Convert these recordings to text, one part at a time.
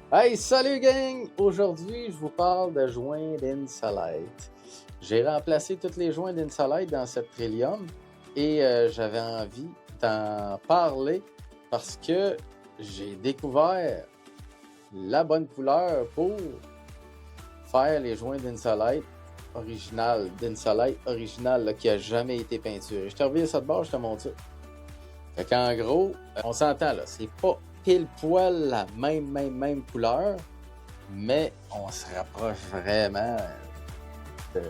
Hey, salut gang! Aujourd'hui, je vous parle de joints d'Insolite. J'ai remplacé tous les joints d'Insolite dans cette Trillium et j'avais envie d'en parler parce que j'ai découvert la bonne couleur pour faire les joints d'Insolite original là, qui a jamais été peinturé. Je te reviens ça de bord, je te montre ça. Fait qu'en gros, on s'entend là, c'est pas pile poil la même couleur, mais on se rapproche vraiment de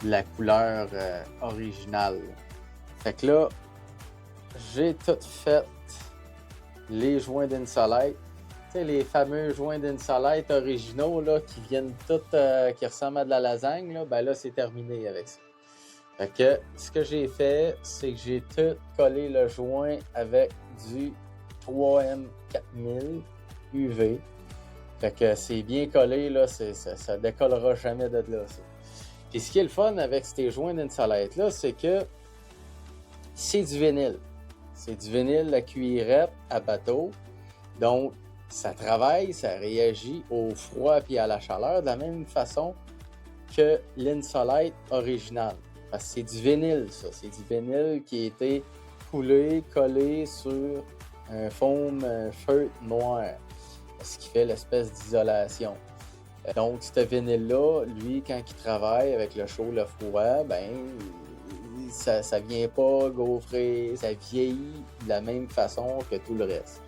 la couleur originale. Fait que là, j'ai tout fait les joints d'Insolite. Tu sais, les fameux joints d'Insolite originaux là, qui viennent tous, qui ressemblent à de la lasagne, là, ben là, c'est terminé avec ça. Fait que ce que j'ai fait, c'est que j'ai tout collé le joint avec du 3M4000 UV. Fait que c'est bien collé, là, ça décollera jamais de là. Ça. Puis ce qui est le fun avec ces joints d'Insolite là, c'est que c'est du vinyle. C'est du vinyle à cuirette à bateau. Donc, ça travaille, ça réagit au froid et à la chaleur de la même façon que l'Insolite original. Parce que c'est du vinyle, ça. C'est du vinyle qui a été coulé, collé sur un foam feutre noir. Ce qui fait l'espèce d'isolation. Donc, ce vinyle-là, lui, quand il travaille avec le chaud, le froid, ben, ça vient pas gaufrer, ça vieillit de la même façon que tout le reste.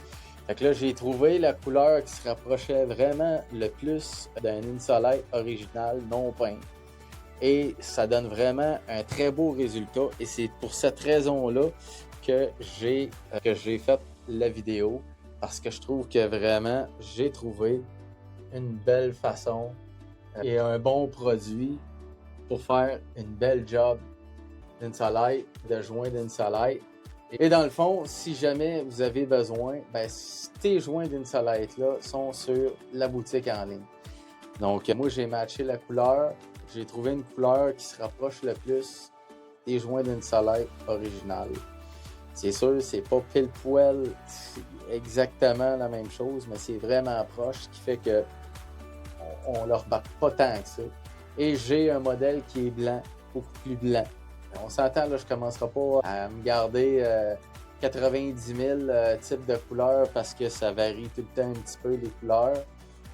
Fait que là, j'ai trouvé la couleur qui se rapprochait vraiment le plus d'un Insolite original non peint. Et ça donne vraiment un très beau résultat. Et c'est pour cette raison-là que j'ai fait la vidéo. Parce que je trouve que vraiment, j'ai trouvé une belle façon et un bon produit pour faire une belle job d'Insolite, de joint d'Insolite. Et dans le fond, si jamais vous avez besoin, ben, ces joints d'Insolite-là sont sur la boutique en ligne. Donc, moi, j'ai matché la couleur. J'ai trouvé une couleur qui se rapproche le plus des joints d'Insolite original. C'est sûr, c'est pas pile poil exactement la même chose, mais c'est vraiment proche, ce qui fait que on leur bat pas tant que ça. Et j'ai un modèle qui est blanc, beaucoup plus blanc. On s'entend, là, je commencerai pas à me garder 90 000 types de couleurs parce que ça varie tout le temps un petit peu les couleurs.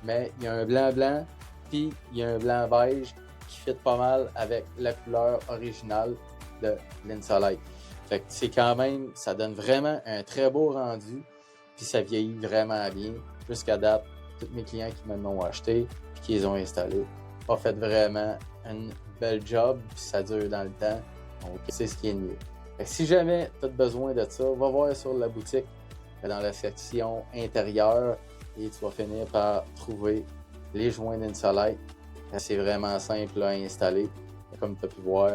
Mais il y a un blanc, puis il y a un blanc beige qui fit pas mal avec la couleur originale de l'Insolite. Fait que c'est quand même, ça donne vraiment un très beau rendu, puis ça vieillit vraiment bien. Jusqu'à date, tous mes clients qui me l'ont acheté, puis qui les ont installés, ont fait vraiment une belle job, puis ça dure dans le temps. Donc, c'est ce qui est mieux. Fait que si jamais tu as besoin de ça, va voir sur la boutique, dans la section intérieure, et tu vas finir par trouver les joints d'Insolite. C'est vraiment simple à installer. Comme tu as pu voir,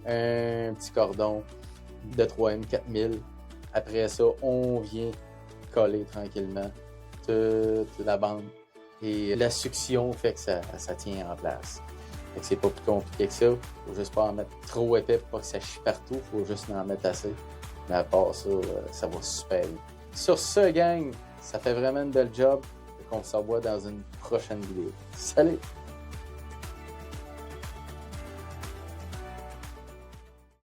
un petit cordon de 3M4000. Après ça, on vient coller tranquillement toute la bande. Et la succion fait que ça tient en place. Fait que c'est pas plus compliqué que ça. Faut juste pas en mettre trop épais pour pas que ça chie partout. Faut juste en mettre assez. Mais à part ça, ça va super bien. Sur ce, gang, ça fait vraiment une belle job. Et qu'on se revoit dans une prochaine vidéo. Salut!